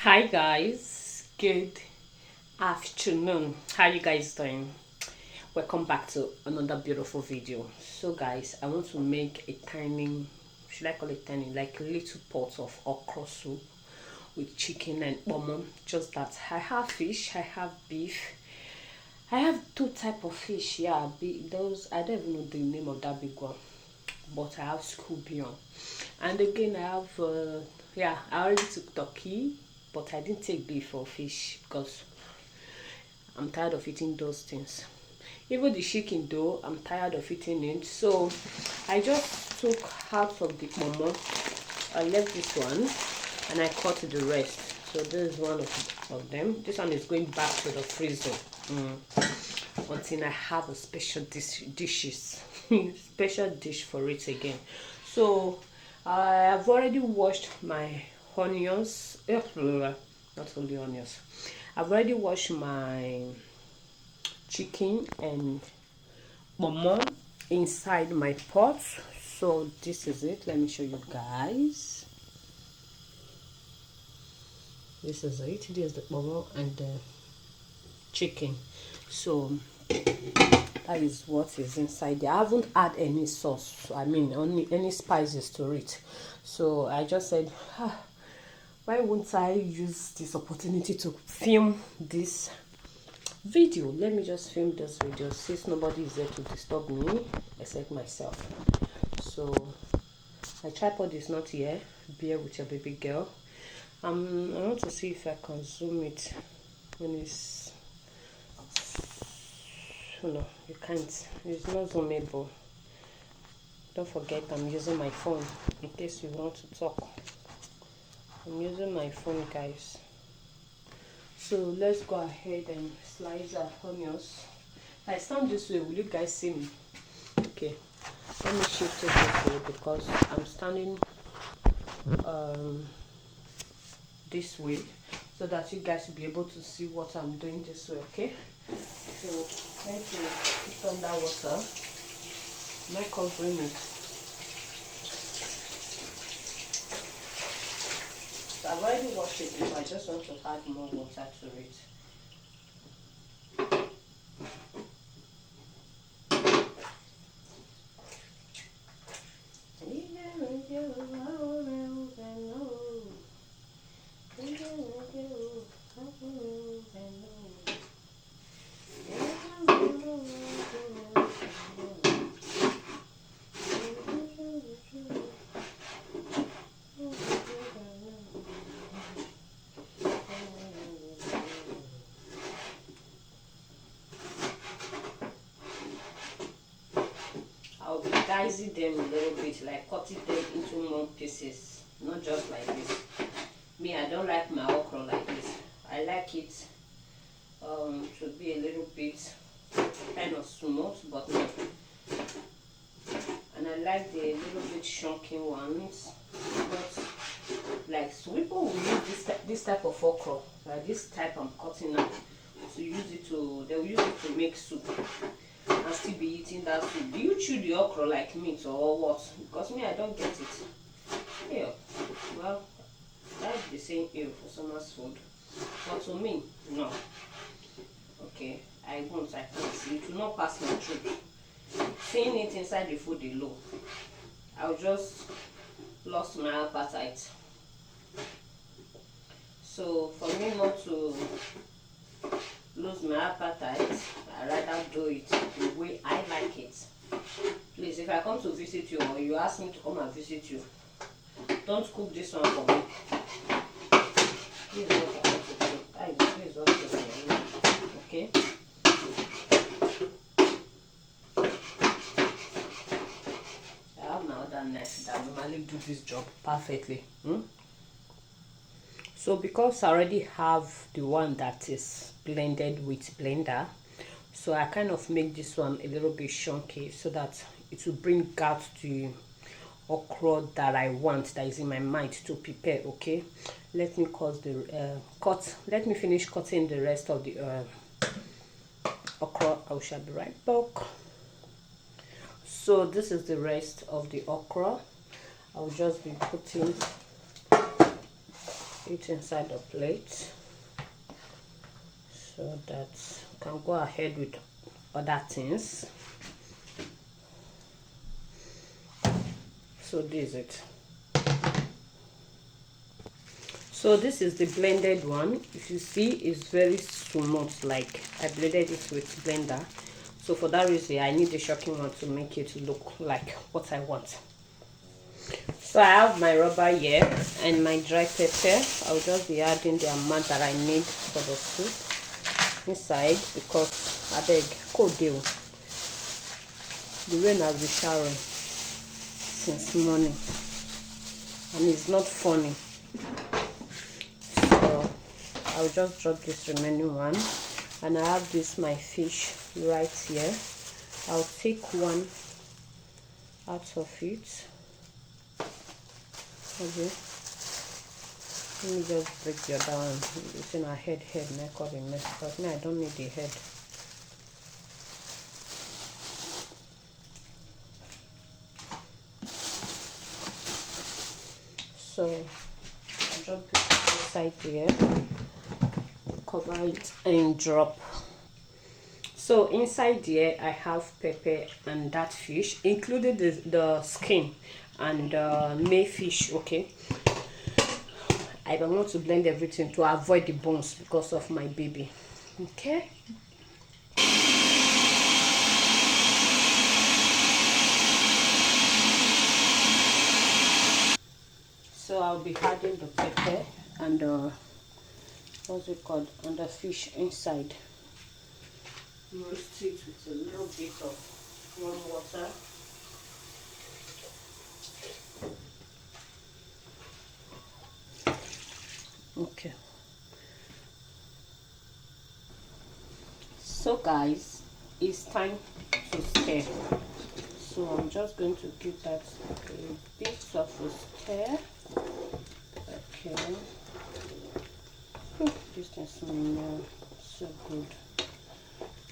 Hi guys, good afternoon. How you guys doing? Welcome back to another beautiful video. So guys, I want to make a tiny, should I call it tiny, like a little pot of okra soup with chicken and lemon. Just that I have fish, I have beef, I have two type of fish. Yeah, those I don't even know the name of that big one, but I have scorpion, and again I have yeah, I already took turkey, but I didn't take beef or fish because I'm tired of eating those things. Even the chicken though, I'm tired of eating it. So I just took half of the momo. I left this one and I cut the rest. So this is one of them. This one is going back to the freezer until I have a special dishes special dish for it again. So I have already washed my onions. Not only onions. I've already washed my chicken and momo inside my pot. So this is it. Let me show you guys. This is it. This is the momo and the chicken. So that is what is inside there. I haven't add any sauce, I mean only any spices to it. So I just said, why won't I use this opportunity to film this video? Let me just film this video since nobody is there to disturb me except myself. So my tripod is not here. Bear with your baby girl. I want to see if I can zoom it when it's, no, you can't. It's not zoomable. Don't forget I'm using my phone in case you want to talk. I'm using my phone, guys. So let's go ahead and slice our onions. If I stand this way, will you guys see me? Okay, let me shift it this way because I'm standing this way so that you guys will be able to see what I'm doing this way. Okay, so let's put on that water. Am I covering it? So I've already washed it, but I just want to add more water to it. I'll be dicing them a little bit, like cutting them into more pieces, not just like this. Me, I don't like my okra like this. I like it to be a little bit kind of smooth, but not. And I like the little bit chunky ones. But like, so people will use this type of okra, like this type I'm cutting now, to use it to, they'll use it to make soup and still be eating that soup. Do you chew the okra like meat or what? Because me, I don't get it. Yeah, well, that's the same ew for someone's food, but to me, no. Okay, I won't. I can't see. It will not pass my throat. Seeing it inside the food alone, I'll just lost my appetite. So for me not to lose my appetite, I rather do it the way I like it. Please, if I come to visit you or you ask me to come and visit you, don't cook this one for me. This is what I want to do. This is what I want. Okay. I have my other knife that normally do this job perfectly. So because I already have the one that is blended with blender, so I kind of make this one a little bit chunky so that it will bring out the okra that I want, that is in my mind to prepare. Okay, let me let me finish cutting the rest of the okra. I shall be right back. So this is the rest of the okra. I'll just be putting it inside the plate so that you can go ahead with other things. So this is it. So this is the blended one. If you see, it's very smooth, like I blended it with blender. So for that reason, I need the shocking one to make it look like what I want. So I have my rubber here and my dry pepper. I'll just be adding the amount that I need for the soup inside, because I beg cold deal. The rain has been showering since morning and it's not funny. So I'll just drop this remaining one, and I have this my fish right here. I'll take one out of it. Okay, let me just break the other one. It's in a head make up a mess, but no, I don't need the head. So I'll drop it inside here, cover it and drop. So inside here I have pepper and that fish, including the skin and mayfish. Okay, I don't want to blend everything to avoid the bones because of my baby. Okay, so I'll be adding the pepper and what's it called, and the fish inside. Roast it with a little bit of warm water. Okay, so guys, it's time to stir. So I'm just going to give that a bit of a stir. Okay, this thing smells so good.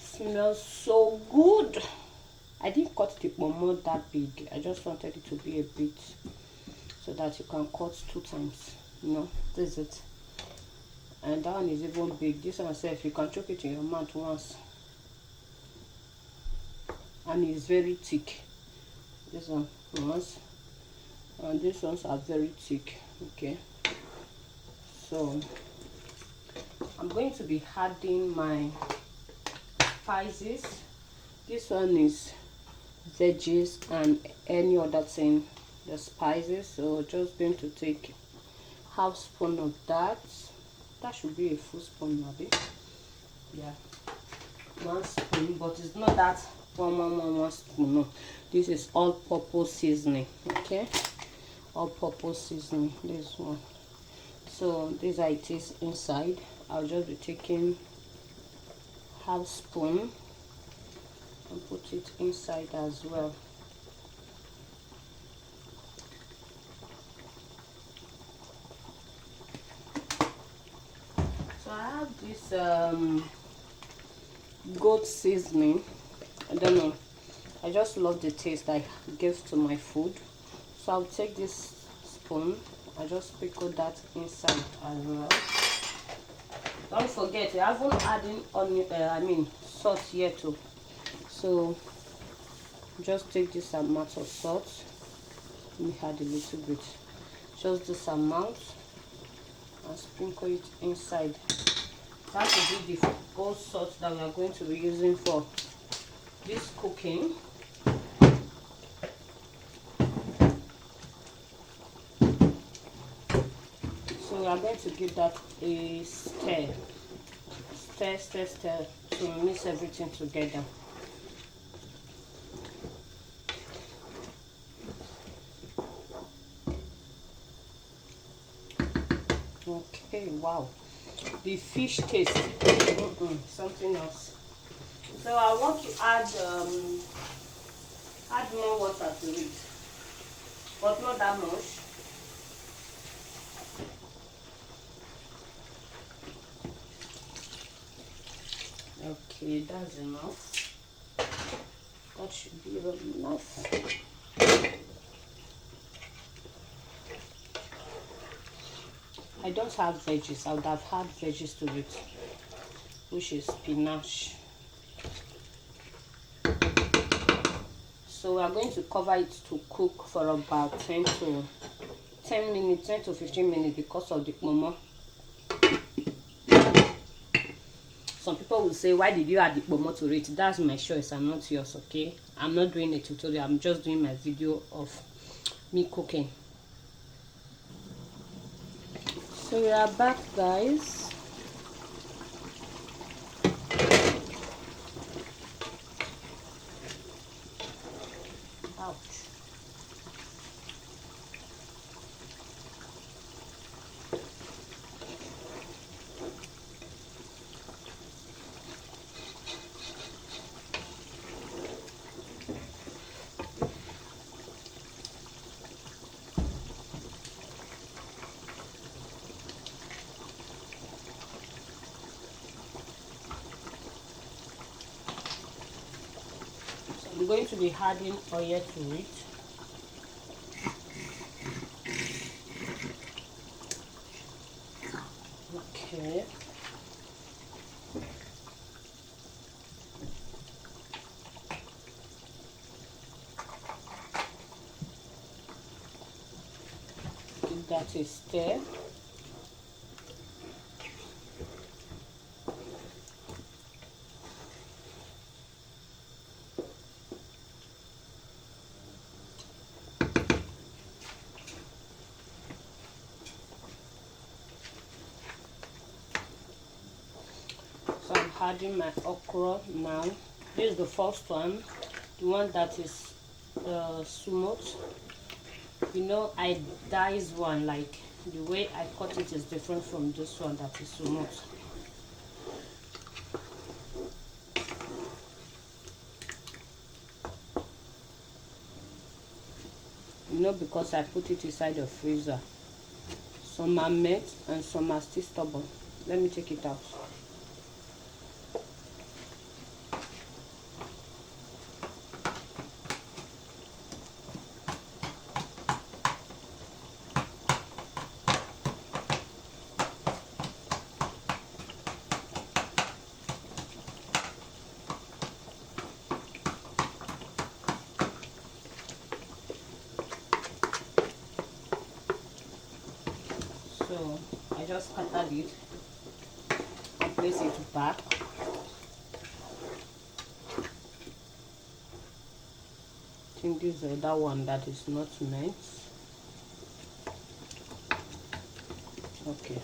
Smells so good. I didn't cut the pomo that big. I just wanted it to be a bit so that you can cut 2 times. You know, this is it. And that one is even big. This one itself, you can choke it in your mouth once. And it's very thick. This one once, and these ones are very thick. Okay, so I'm going to be adding my spices. This one is veggies and any other thing, the spices. So just going to take half spoon of that. That should be a full spoon, maybe. Yeah, 1 spoon, but it's not that one spoon. No, this is all-purpose seasoning. Okay, all-purpose seasoning, this one. So this it is inside. I'll just be taking half spoon and put it inside as well. So I have this goat seasoning. I don't know, I just love the taste I give to my food. So I'll take this spoon, I just sprinkle that inside as well. Don't forget, I haven't added onion, salt yet too. So just take this amount of salt. Let me add a little bit, just this amount, and sprinkle it inside. That will be the whole salt that we are going to be using for this cooking. So we are going to give that a stir to mix everything together. Okay, wow, the fish taste, something else. So I want to add more water to it, but not that much. Okay, that's enough. That should be enough. I don't have veggies. I would have had veggies to it, which is spinach. So we are going to cover it to cook for about 10 to 15 minutes because of the momo. Some people will say, why did you add the momo to it? That's my choice and not yours, okay? I'm not doing a tutorial. I'm just doing my video of me cooking. So we are back, guys. Ouch. I'm going to be adding oil to it. Okay. Give that a stir. So I'm adding my okra now. This is the first one, the one that is smooth. You know, I dice one, like the way I cut it is different from this one that is smooth. You know, because I put it inside the freezer. Some are made and some are still stubborn. Let me take it out. So I just scattered it and place it back. I think this is the other one that is not nice. Okay,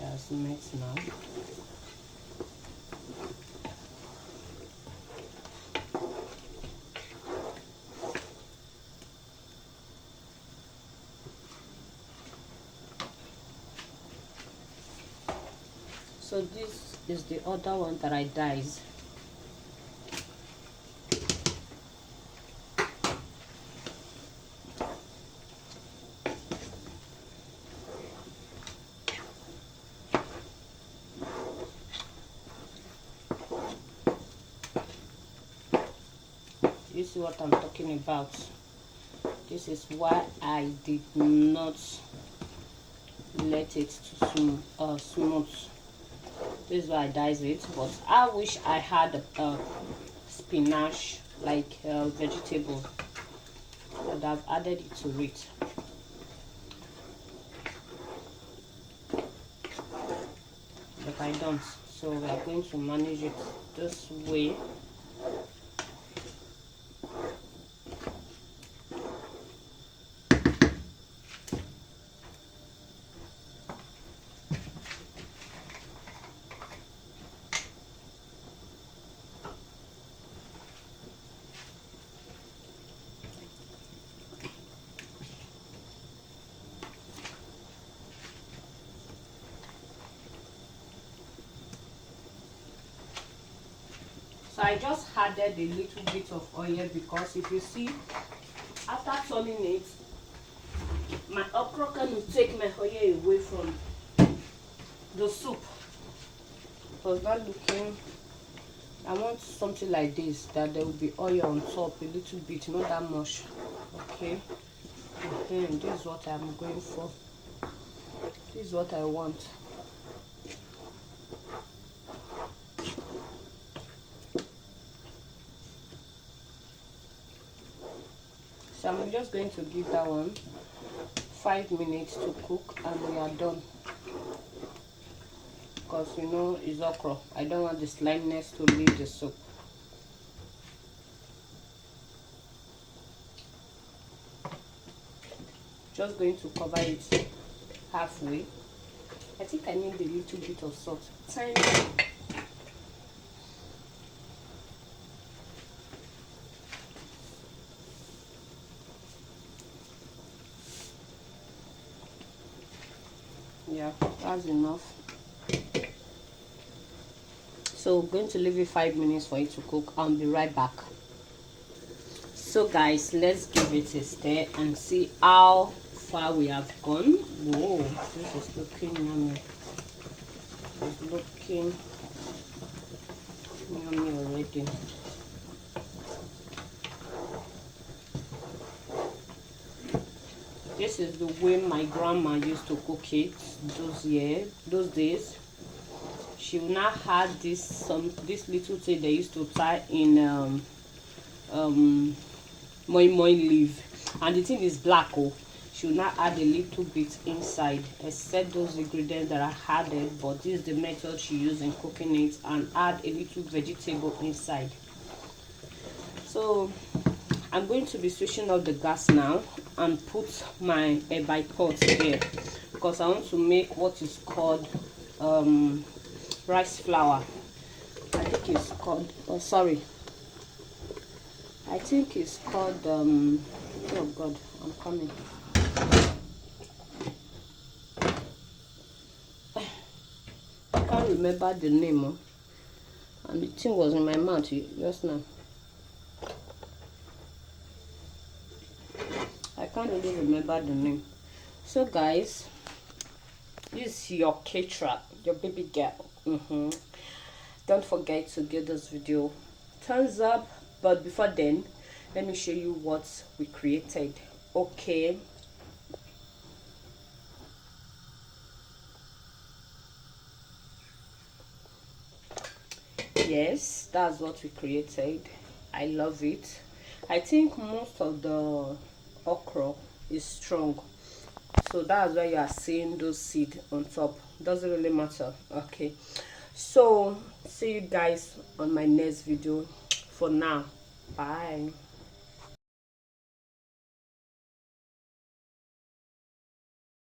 it's nice now. So this is the other one that I dice. You see what I'm talking about? This is why I did not let it to smooth. This is why I dice it, but I wish I had spinach, like vegetable, and I've added it to it. But I don't, so we are going to manage it this way. So I just added a little bit of oil because if you see, after turning it, my okra can take my oil away from the soup. It was not looking. I want something like this, that there will be oil on top, a little bit, not that much. Okay, and this is what I'm going for. This is what I want. So I'm just going to give that one 5 minutes to cook and we are done. Because you know it's okra. I don't want the slimeness to leave the soup. Just going to cover it halfway. I think I need a little bit of salt. Tiny. Yeah, that's enough. So I'm going to leave it 5 minutes for it to cook. I'll be right back. So guys, let's give it a stir and see how far we have gone. Whoa, this is looking yummy. It's looking yummy already. This is the way my grandma used to cook it those days. She will not have this little thing they used to tie in moi moi leaf, and the thing is black. Oh, she will not add a little bit inside, except those ingredients that are added. But this is the method she used in cooking it, and add a little vegetable inside. So I'm going to be switching off the gas now and put my bipot there, because I want to make what is called rice flour. I think it's called, oh sorry, I think it's called oh god, I'm coming. I can't remember the name, and the thing was in my mouth just now. I can't really remember the name. So guys, this is your Ketra, your baby girl. Don't forget to give this video thumbs up, but before then let me show you what we created. Okay, yes, that's what we created. I love it. I think most of the okra is strong, so that's why you are seeing those seeds on top. Doesn't really matter. Okay, so see you guys on my next video. For now, bye.